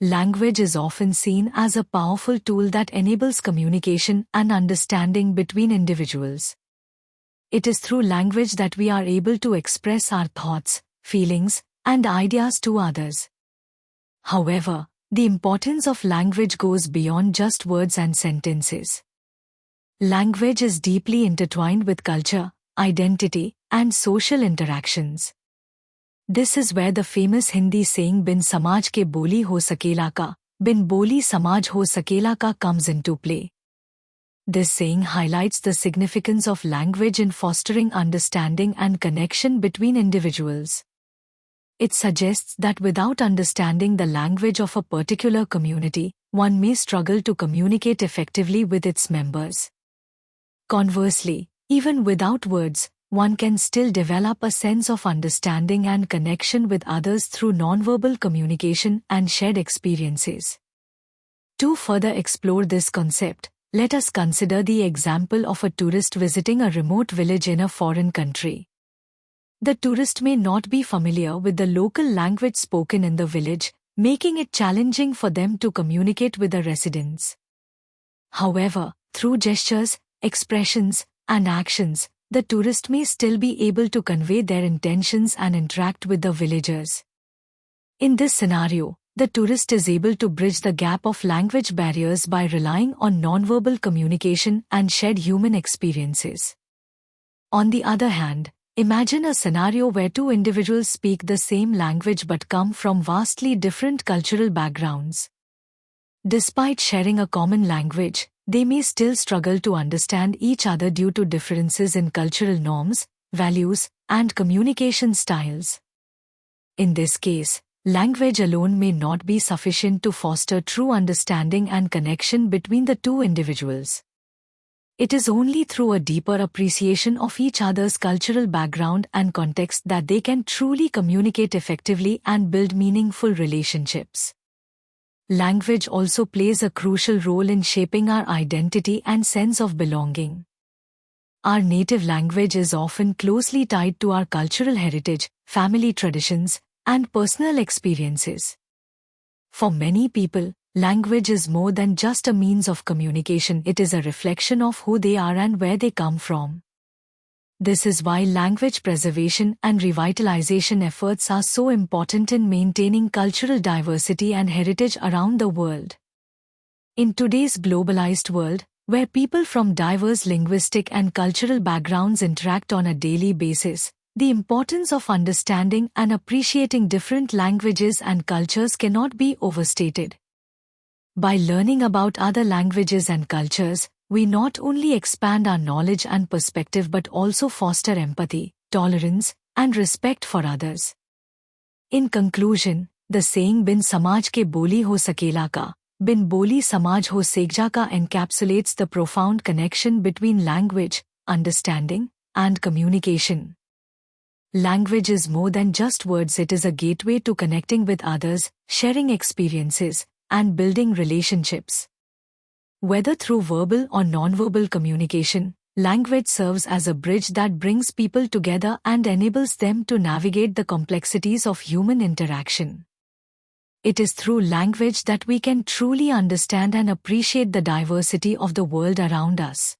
Language is often seen as a powerful tool that enables communication and understanding between individuals. It is through language that we are able to express our thoughts, feelings, and ideas to others. However, the importance of language goes beyond just words and sentences. Language is deeply intertwined with culture, identity, and social interactions. This is where the famous Hindi saying "Bin samaj ke boli ho sakela ka, bin boli samaj ho sakela ka" comes into play. This saying highlights the significance of language in fostering understanding and connection between individuals. It suggests that without understanding the language of a particular community, one may struggle to communicate effectively with its members. Conversely, even without words, one can still develop a sense of understanding and connection with others through nonverbal communication and shared experiences. To further explore this concept, let us consider the example of a tourist visiting a remote village in a foreign country. The tourist may not be familiar with the local language spoken in the village, making it challenging for them to communicate with the residents. However, through gestures, expressions, and actions, the tourist may still be able to convey their intentions and interact with the villagers. In this scenario, the tourist is able to bridge the gap of language barriers by relying on nonverbal communication and shared human experiences. On the other hand, imagine a scenario where two individuals speak the same language but come from vastly different cultural backgrounds. Despite sharing a common language, they may still struggle to understand each other due to differences in cultural norms, values, and communication styles. In this case, language alone may not be sufficient to foster true understanding and connection between the two individuals. It is only through a deeper appreciation of each other's cultural background and context that they can truly communicate effectively and build meaningful relationships. Language also plays a crucial role in shaping our identity and sense of belonging. Our native language is often closely tied to our cultural heritage, family traditions, and personal experiences. For many people, language is more than just a means of communication. It is a reflection of who they are and where they come from. This is why language preservation and revitalization efforts are so important in maintaining cultural diversity and heritage around the world. In today's globalized world, where people from diverse linguistic and cultural backgrounds interact on a daily basis, the importance of understanding and appreciating different languages and cultures cannot be overstated. By learning about other languages and cultures, we not only expand our knowledge and perspective but also foster empathy, tolerance, and respect for others. In conclusion, the saying "Bin samaj ke boli ho sakela ka, bin boli samaj ho sekja ka" encapsulates the profound connection between language, understanding, and communication. Language is more than just words. It is a gateway to connecting with others, sharing experiences, and building relationships. Whether through verbal or nonverbal communication, language serves as a bridge that brings people together and enables them to navigate the complexities of human interaction. It is through language that we can truly understand and appreciate the diversity of the world around us.